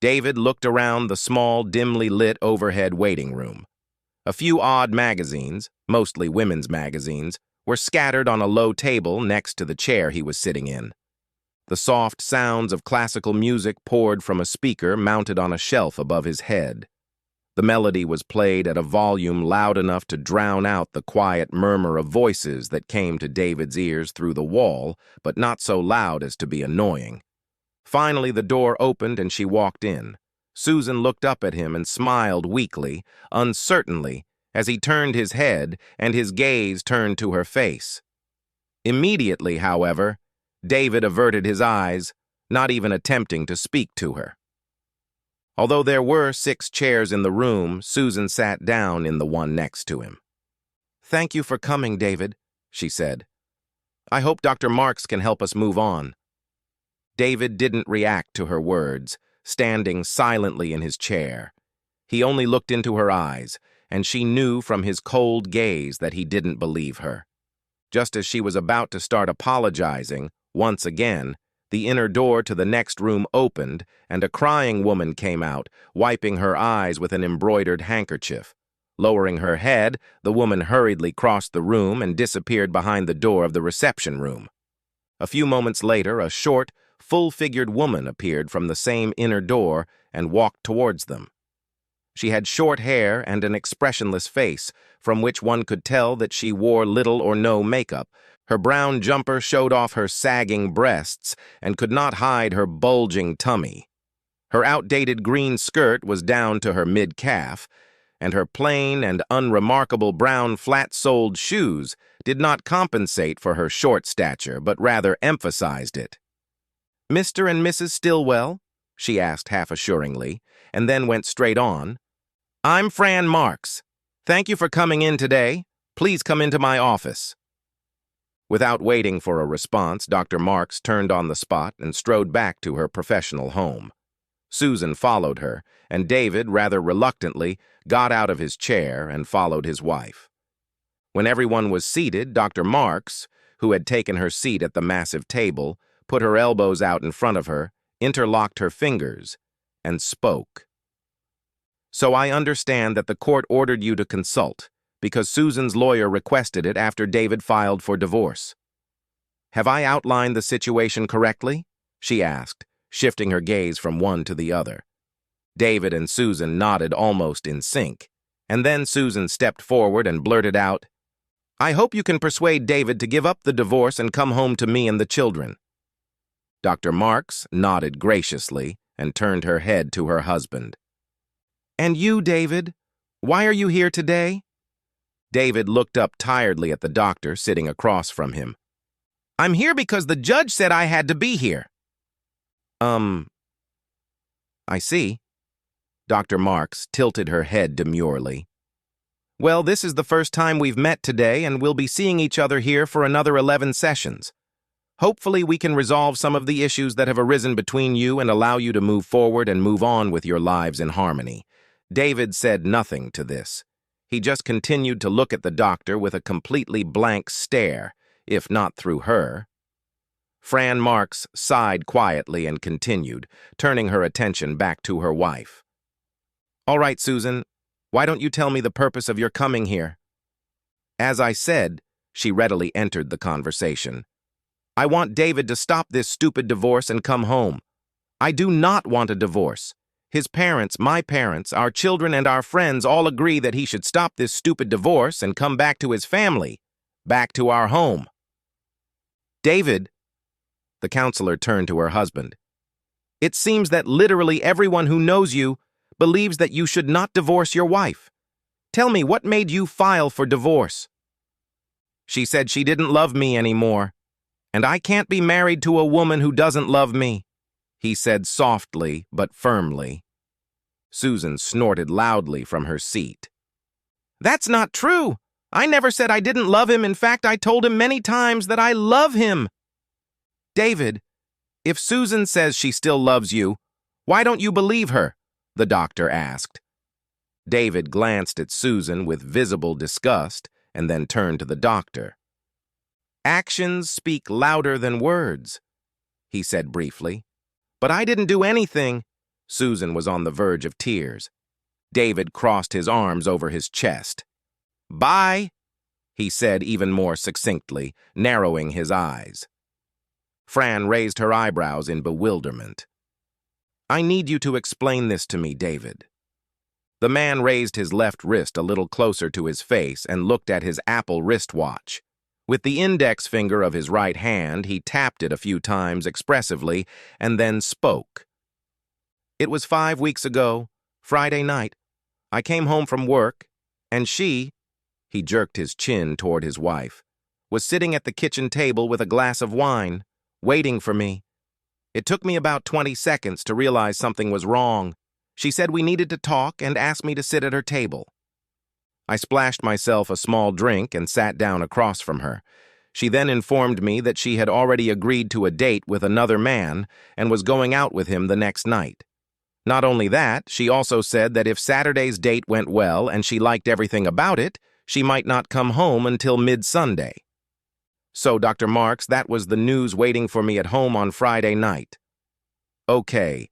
David looked around the small, dimly lit overhead waiting room. A few odd magazines, mostly women's magazines, were scattered on a low table next to the chair he was sitting in. The soft sounds of classical music poured from a speaker mounted on a shelf above his head. The melody was played at a volume loud enough to drown out the quiet murmur of voices that came to David's ears through the wall, but not so loud as to be annoying. Finally, the door opened and she walked in. Susan looked up at him and smiled weakly, uncertainly, as he turned his head and his gaze turned to her face. Immediately, however, David averted his eyes, not even attempting to speak to her. Although there were 6 chairs in the room, Susan sat down in the one next to him. "Thank you for coming, David," she said. "I hope Dr. Marks can help us move on." David didn't react to her words, standing silently in his chair. He only looked into her eyes, and she knew from his cold gaze that he didn't believe her. Just as she was about to start apologizing, once again, the inner door to the next room opened, and a crying woman came out, wiping her eyes with an embroidered handkerchief. Lowering her head, the woman hurriedly crossed the room and disappeared behind the door of the reception room. A few moments later, a short, full-figured woman appeared from the same inner door and walked towards them. She had short hair and an expressionless face, from which one could tell that she wore little or no makeup. Her brown jumper showed off her sagging breasts and could not hide her bulging tummy. Her outdated green skirt was down to her mid-calf, and her plain and unremarkable brown flat-soled shoes did not compensate for her short stature, but rather emphasized it. "Mr. and Mrs. Stillwell?" she asked half-assuringly, and then went straight on. "I'm Fran Marks. Thank you for coming in today. Please come into my office." Without waiting for a response, Dr. Marks turned on the spot and strode back to her professional home. Susan followed her, and David, rather reluctantly, got out of his chair and followed his wife. When everyone was seated, Dr. Marks, who had taken her seat at the massive table, put her elbows out in front of her, interlocked her fingers, and spoke. "So I understand that the court ordered you to consult, because Susan's lawyer requested it after David filed for divorce. Have I outlined the situation correctly?" she asked, shifting her gaze from one to the other. David and Susan nodded almost in sync, and then Susan stepped forward and blurted out, "I hope you can persuade David to give up the divorce and come home to me and the children." Dr. Marks nodded graciously and turned her head to her husband. "And you, David, why are you here today?" David looked up tiredly at the doctor sitting across from him. "I'm here because the judge said I had to be here." I see." Dr. Marks tilted her head demurely. "Well, this is the first time we've met today, and we'll be seeing each other here for another 11 sessions. Hopefully we can resolve some of the issues that have arisen between you and allow you to move forward and move on with your lives in harmony." David said nothing to this. He just continued to look at the doctor with a completely blank stare, if not through her. Fran Marks sighed quietly and continued, turning her attention back to her wife. "All right, Susan, why don't you tell me the purpose of your coming here?" "As I said," she readily entered the conversation, "I want David to stop this stupid divorce and come home. I do not want a divorce. His parents, my parents, our children, and our friends all agree that he should stop this stupid divorce and come back to his family, back to our home." "David," the counselor turned to her husband, "it seems that literally everyone who knows you believes that you should not divorce your wife. Tell me, what made you file for divorce?" "She said she didn't love me anymore, and I can't be married to a woman who doesn't love me," he said softly but firmly. Susan snorted loudly from her seat. "That's not true. I never said I didn't love him. In fact, I told him many times that I love him." "David, if Susan says she still loves you, why don't you believe her?" the doctor asked. David glanced at Susan with visible disgust and then turned to the doctor. "Actions speak louder than words," he said briefly. "But I didn't do anything. Susan was on the verge of tears. David crossed his arms over his chest. "Bye," he said even more succinctly, narrowing his eyes. Fran raised her eyebrows in bewilderment. "I need you to explain this to me, David." The man raised his left wrist a little closer to his face and looked at his Apple wristwatch. With the index finger of his right hand, he tapped it a few times expressively and then spoke. "It was 5 weeks ago, Friday night. I came home from work, and she," he jerked his chin toward his wife, "was sitting at the kitchen table with a glass of wine, waiting for me. It took me about 20 seconds to realize something was wrong. She said we needed to talk and asked me to sit at her table. I splashed myself a small drink and sat down across from her. She then informed me that she had already agreed to a date with another man and was going out with him the next night. Not only that, she also said that if Saturday's date went well and she liked everything about it, she might not come home until mid-Sunday. So, Dr. Marks, that was the news waiting for me at home on Friday night. Okay,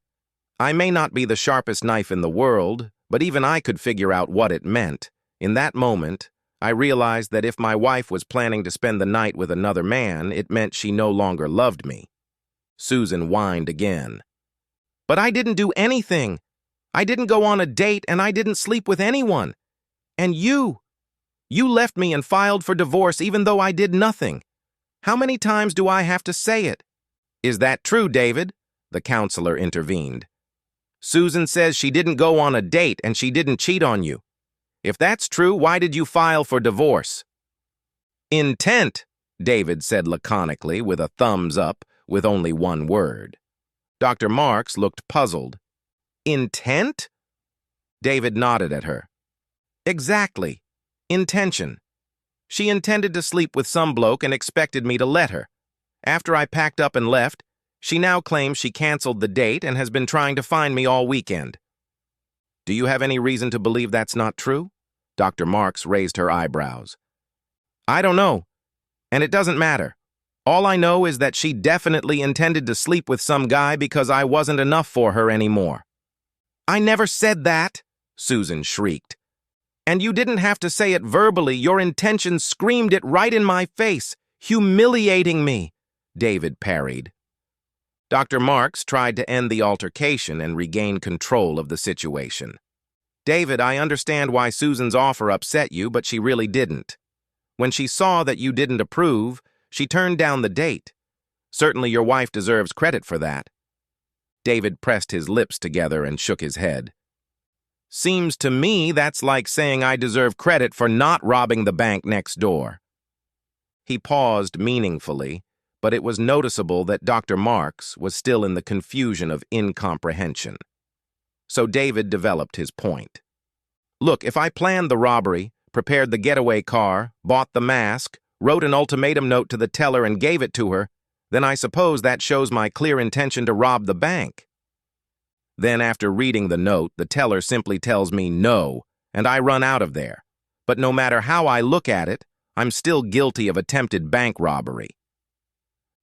I may not be the sharpest knife in the world, but even I could figure out what it meant. In that moment, I realized that if my wife was planning to spend the night with another man, it meant she no longer loved me." Susan whined again. "But I didn't do anything. I didn't go on a date and I didn't sleep with anyone. And you left me and filed for divorce even though I did nothing. How many times do I have to say it?" "Is that true, David?" the counselor intervened. "Susan says she didn't go on a date and she didn't cheat on you. If that's true, why did you file for divorce?" "Intent," David said laconically with a thumbs up with only one word. Dr. Marks looked puzzled. "Intent?" David nodded at her. "Exactly. Intention. She intended to sleep with some bloke and expected me to let her. After I packed up and left, she now claims she canceled the date and has been trying to find me all weekend." "Do you have any reason to believe that's not true?" Dr. Marks raised her eyebrows. "I don't know, and it doesn't matter. All I know is that she definitely intended to sleep with some guy because I wasn't enough for her anymore." "I never said that," Susan shrieked. "And you didn't have to say it verbally. Your intentions screamed it right in my face, humiliating me," David parried. Dr. Marks tried to end the altercation and regain control of the situation. "David, I understand why Susan's offer upset you, but she really didn't. When she saw that you didn't approve, she turned down the date. Certainly your wife deserves credit for that." David pressed his lips together and shook his head. "Seems to me that's like saying I deserve credit for not robbing the bank next door." He paused meaningfully, but it was noticeable that Dr. Marks was still in the confusion of incomprehension. So David developed his point. "Look, if I planned the robbery, prepared the getaway car, bought the mask, wrote an ultimatum note to the teller and gave it to her, then I suppose that shows my clear intention to rob the bank. Then after reading the note, the teller simply tells me no, and I run out of there. But no matter how I look at it, I'm still guilty of attempted bank robbery."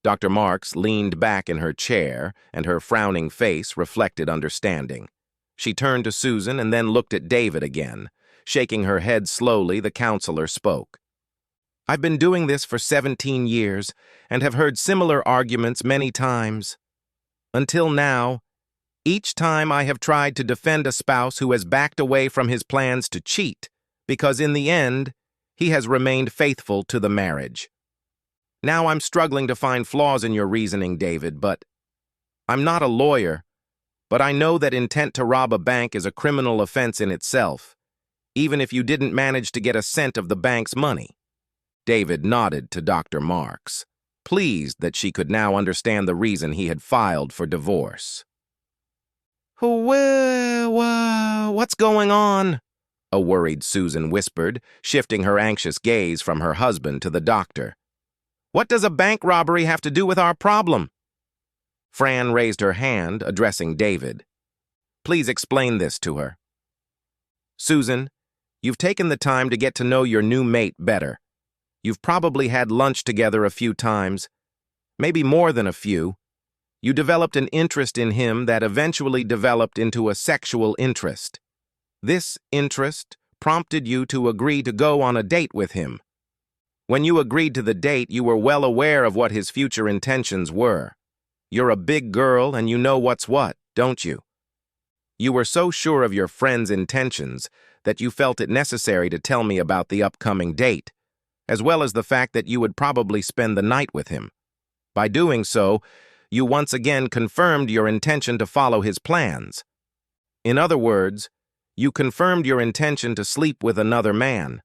Dr. Marks leaned back in her chair, and her frowning face reflected understanding. She turned to Susan and then looked at David again. Shaking her head slowly, the counselor spoke. "I've been doing this for 17 years and have heard similar arguments many times. Until now, each time I have tried to defend a spouse who has backed away from his plans to cheat, because in the end, he has remained faithful to the marriage. Now I'm struggling to find flaws in your reasoning, David, but I'm not a lawyer, but I know that intent to rob a bank is a criminal offense in itself, even if you didn't manage to get a cent of the bank's money." David nodded to Dr. Marks, pleased that she could now understand the reason he had filed for divorce. "What's going on?" a worried Susan whispered, shifting her anxious gaze from her husband to the doctor. "What does a bank robbery have to do with our problem?" Fran raised her hand, addressing David. "Please explain this to her." "Susan, you've taken the time to get to know your new mate better. You've probably had lunch together a few times, maybe more than a few. You developed an interest in him that eventually developed into a sexual interest. This interest prompted you to agree to go on a date with him. When you agreed to the date, you were well aware of what his future intentions were. You're a big girl and you know what's what, don't you? You were so sure of your friend's intentions that you felt it necessary to tell me about the upcoming date, as well as the fact that you would probably spend the night with him. By doing so, you once again confirmed your intention to follow his plans. In other words, you confirmed your intention to sleep with another man.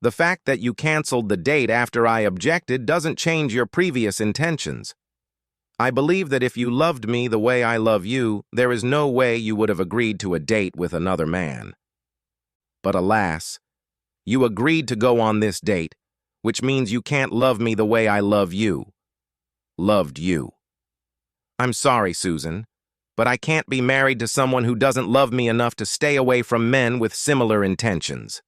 The fact that you canceled the date after I objected doesn't change your previous intentions. I believe that if you loved me the way I love you, there is no way you would have agreed to a date with another man. But alas, you agreed to go on this date, which means you can't love me the way I love you. Loved you. I'm sorry, Susan, but I can't be married to someone who doesn't love me enough to stay away from men with similar intentions.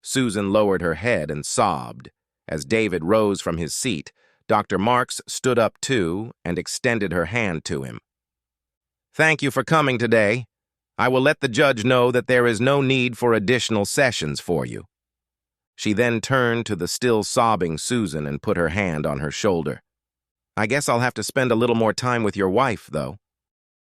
Susan lowered her head and sobbed. As David rose from his seat, Dr. Marks stood up too and extended her hand to him. Thank you for coming today. I will let the judge know that there is no need for additional sessions for you. She then turned to the still sobbing Susan and put her hand on her shoulder. I guess I'll have to spend a little more time with your wife, though.